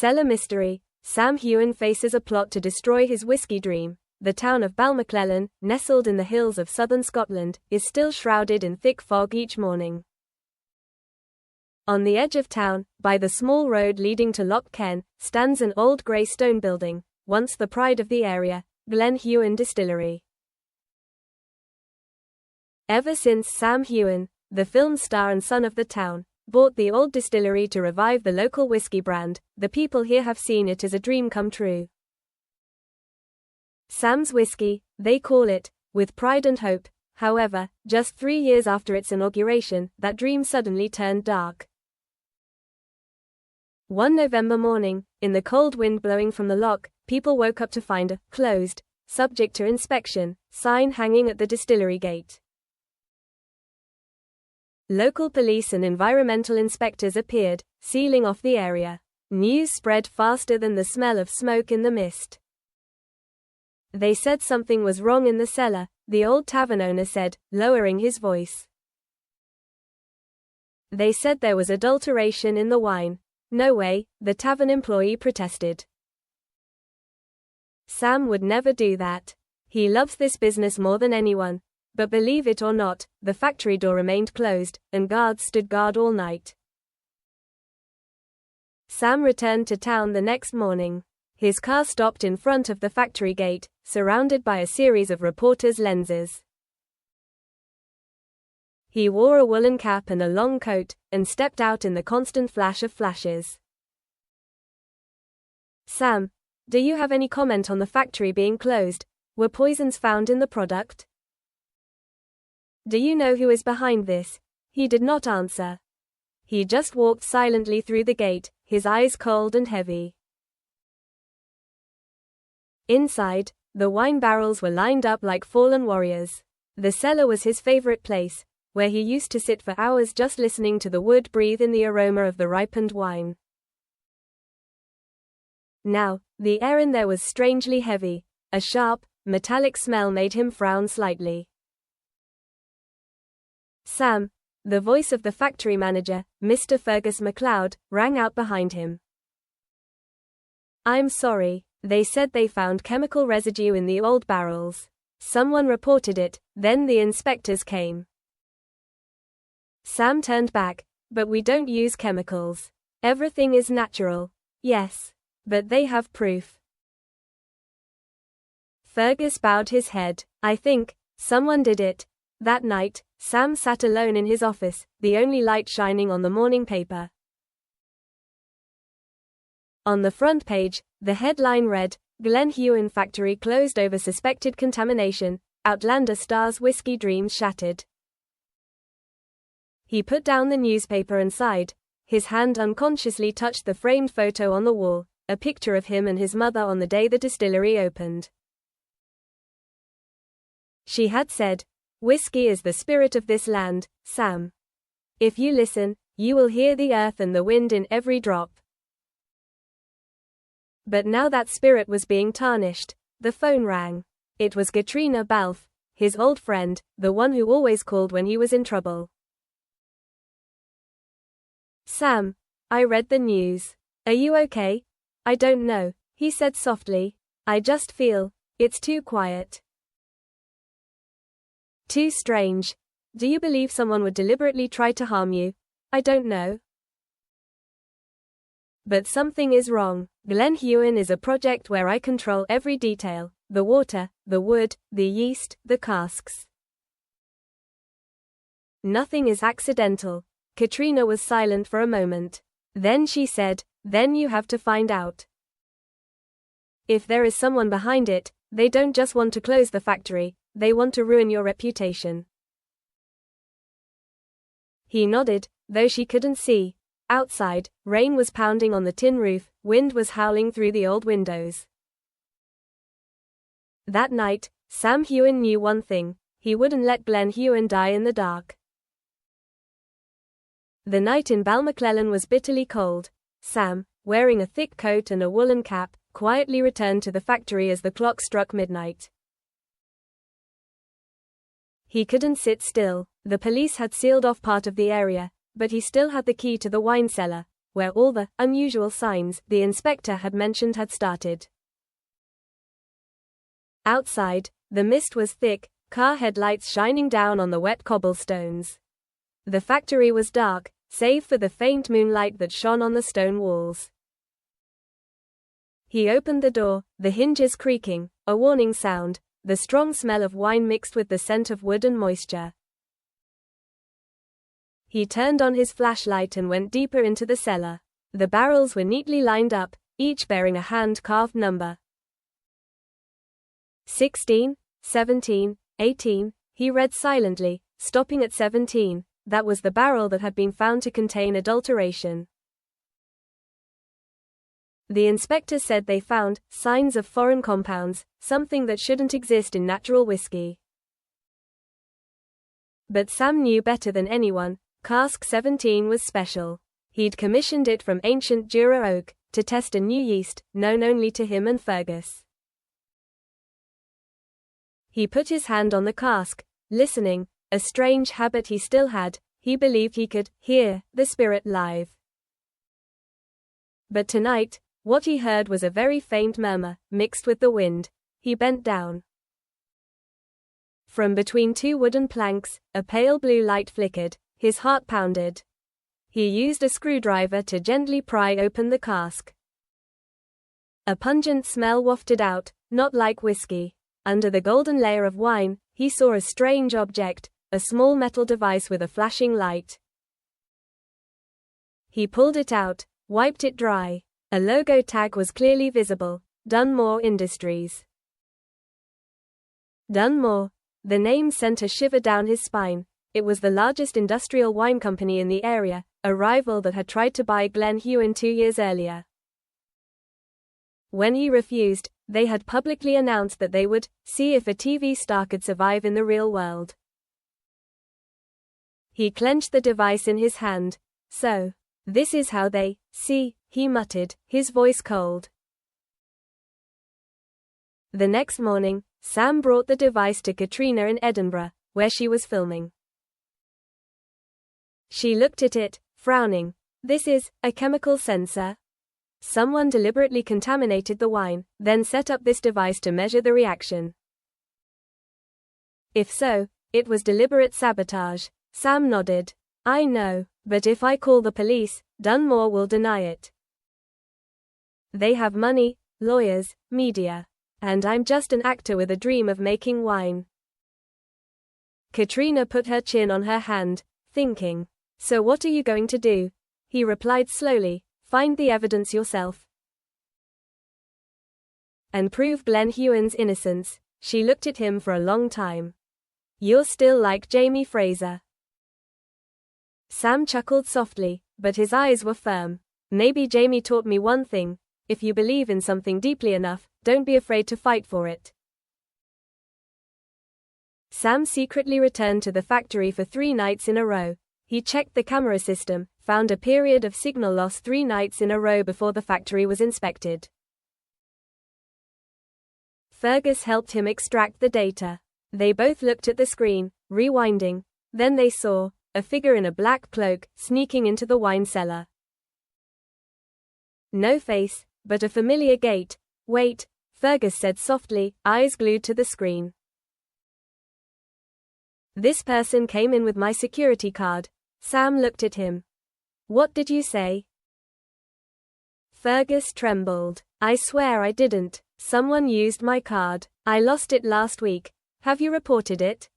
Cellar mystery. Sam Heughan faces a plot to destroy his whiskey dream. The town of Balmaclellan, nestled in the hills of southern Scotland, is still shrouded in thick fog each morning. On the edge of town, by the small road leading to Loch Ken, stands an old grey stone building, once the pride of the area, Glen Heughan Distillery. Ever since Sam Heughan, the film star and son of the town, bought the old distillery to revive the local whiskey brand, the people here have seen it as a dream come true. Sam's Whiskey, they call it, with pride and hope. However, just 3 years after its inauguration, that dream suddenly turned dark. One November morning, in the cold wind blowing from the loch, people woke up to find a closed, subject to inspection, sign hanging at the distillery gate. Local police and environmental inspectors appeared, sealing off the area. News spread faster than the smell of smoke in the mist. They said something was wrong in the cellar, the old tavern owner said, lowering his voice. They said there was adulteration in the wine. No way, the tavern employee protested. Sam would never do that. He loves this business more than anyone. But believe it or not, the factory door remained closed, and guards stood guard all night. Sam returned to town the next morning. His car stopped in front of the factory gate, surrounded by a series of reporters' lenses. He wore a woolen cap and a long coat, and stepped out in the constant flash of flashes. "Sam, do you have any comment on the factory being closed? Were poisons found in the product? Do you know who is behind this?" He did not answer. He just walked silently through the gate, his eyes cold and heavy. Inside, the wine barrels were lined up like fallen warriors. The cellar was his favorite place, where he used to sit for hours just listening to the wood breathe in the aroma of the ripened wine. Now, the air in there was strangely heavy. A sharp, metallic smell made him frown slightly. "Sam," the voice of the factory manager, Mr. Fergus MacLeod, rang out behind him. "I'm sorry, they said they found chemical residue in the old barrels. Someone reported it, then the inspectors came." Sam turned back. "But we don't use chemicals. Everything is natural." "Yes. But they have proof." Fergus bowed his head. "I think someone did it." That night, Sam sat alone in his office, the only light shining on the morning paper. On the front page, the headline read, "Glen Heughan Factory Closed Over Suspected Contamination, Outlander Star's Whiskey Dreams Shattered." He put down the newspaper and sighed. His hand unconsciously touched the framed photo on the wall, a picture of him and his mother on the day the distillery opened. She had said, "Whiskey is the spirit of this land, Sam. If you listen, you will hear the earth and the wind in every drop." But now that spirit was being tarnished. The phone rang. It was Katrina Balfe, his old friend, the one who always called when he was in trouble. "Sam, I read the news. Are you okay?" "I don't know," he said softly. "I just feel it's too quiet. Too strange. Do you believe someone would deliberately try to harm you?" "I don't know. But something is wrong. Glen Heughan is a project where I control every detail, the water, the wood, the yeast, the casks. Nothing is accidental." Katrina was silent for a moment. Then she said, "Then you have to find out. If there is someone behind it, they don't just want to close the factory, they want to ruin your reputation." He nodded, though she couldn't see. Outside, rain was pounding on the tin roof, wind was howling through the old windows. That night, Sam Heughan knew one thing: he wouldn't let Glen Heughan die in the dark. The night in Balmaclellan was bitterly cold. Sam, wearing a thick coat and a woolen cap, quietly returned to the factory as the clock struck midnight. He couldn't sit still. The police had sealed off part of the area, but he still had the key to the wine cellar, where all the unusual signs the inspector had mentioned had started. Outside, the mist was thick, car headlights shining down on the wet cobblestones. The factory was dark, save for the faint moonlight that shone on the stone walls. He opened the door, the hinges creaking, a warning sound, the strong smell of wine mixed with the scent of wood and moisture. He turned on his flashlight and went deeper into the cellar. The barrels were neatly lined up, each bearing a hand-carved number. 16, 17, 18, he read silently, stopping at 17. That was the barrel that had been found to contain adulteration. The inspector said they found signs of foreign compounds, something that shouldn't exist in natural whiskey. But Sam knew better than anyone. Cask 17 was special. He'd commissioned it from ancient Jura oak, to test a new yeast, known only to him and Fergus. He put his hand on the cask, listening, a strange habit he still had. He believed he could hear the spirit live. But tonight, what he heard was a very faint murmur, mixed with the wind. He bent down. From between two wooden planks, a pale blue light flickered. His heart pounded. He used a screwdriver to gently pry open the cask. A pungent smell wafted out, not like whiskey. Under the golden layer of wine, he saw a strange object, a small metal device with a flashing light. He pulled it out, wiped it dry. A logo tag was clearly visible, Dunmore Industries. Dunmore. The name sent a shiver down his spine. It was the largest industrial wine company in the area, a rival that had tried to buy Heughan 2 years earlier. When he refused, they had publicly announced that they would see if a TV star could survive in the real world. He clenched the device in his hand. So, this is how they see, he muttered, his voice cold. The next morning, Sam brought the device to Katrina in Edinburgh, where she was filming. She looked at it, frowning. This is a chemical sensor. Someone deliberately contaminated the wine, then set up this device to measure the reaction. If so, it was deliberate sabotage. Sam nodded. I know, but if I call the police, Dunmore will deny it. They have money, lawyers, media. And I'm just an actor with a dream of making wine. Katrina put her chin on her hand, thinking. So what are you going to do? He replied slowly, find the evidence yourself. And prove Heughan's innocence. She looked at him for a long time. You're still like Jamie Fraser. Sam chuckled softly, but his eyes were firm. Maybe Jamie taught me one thing. If you believe in something deeply enough, don't be afraid to fight for it. Sam secretly returned to the factory for 3 nights in a row. He checked the camera system, found a period of signal loss 3 nights in a row before the factory was inspected. Fergus helped him extract the data. They both looked at the screen, rewinding. Then they saw a figure in a black cloak sneaking into the wine cellar. No face, but a familiar gait. Wait, Fergus said softly, eyes glued to the screen. This person came in with my security card. Sam looked at him. What did you say? Fergus trembled. I swear I didn't. Someone used my card. I lost it last week. Have you reported it?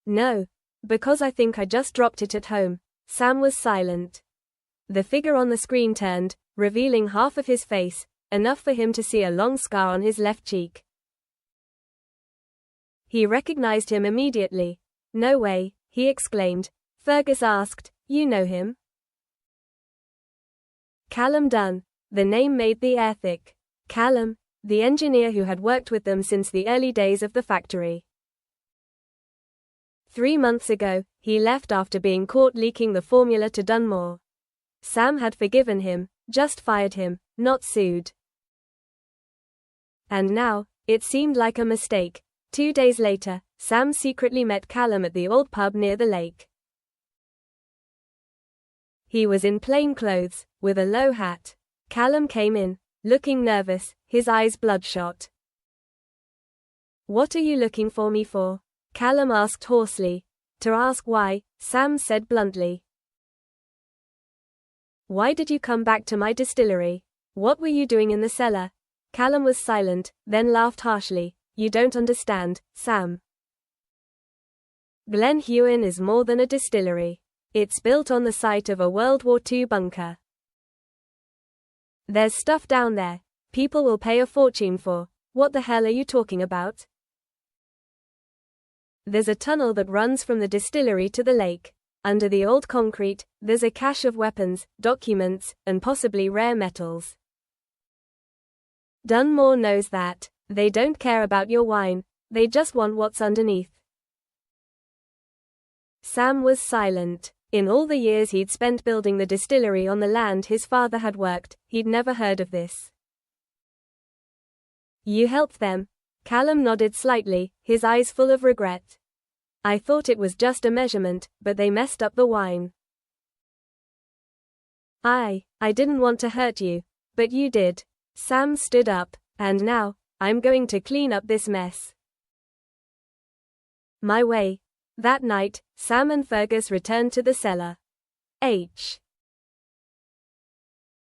No. Because I think I just dropped it at home. Sam was silent. The figure on the screen turned, revealing half of his face, enough for him to see a long scar on his left cheek. He recognized him immediately. No way, he exclaimed. Fergus asked, you know him? Callum Dunn. The name made the air thick. Callum, the engineer who had worked with them since the early days of the factory. 3 months ago, he left after being caught leaking the formula to Dunmore. Sam had forgiven him, just fired him, not sued. And now, it seemed like a mistake. 2 days later, Sam secretly met Callum at the old pub near the lake. He was in plain clothes, with a low hat. Callum came in, looking nervous, his eyes bloodshot. "What are you looking for me for?" Callum asked hoarsely. "To ask why," Sam said bluntly. "Why did you come back to my distillery? What were you doing in the cellar?" Callum was silent, then laughed harshly. "You don't understand, Sam. Glen Heughan is more than a distillery. It's built on the site of a World War II bunker. There's stuff down there people will pay a fortune for." "What the hell are you talking about?" "There's a tunnel that runs from the distillery to the lake. Under the old concrete, there's a cache of weapons, documents, and possibly rare metals. Dunmore knows that. They don't care about your wine, they just want what's underneath." Sam was silent. In all the years he'd spent building the distillery on the land his father had worked, he'd never heard of this. "You helped them?" Callum nodded slightly, his eyes full of regret. "I thought it was just a measurement, but they messed up the wine. I didn't want to hurt you, but you did." Sam stood up. "And now, I'm going to clean up this mess my way." That night, Sam and Fergus returned to the cellar. H.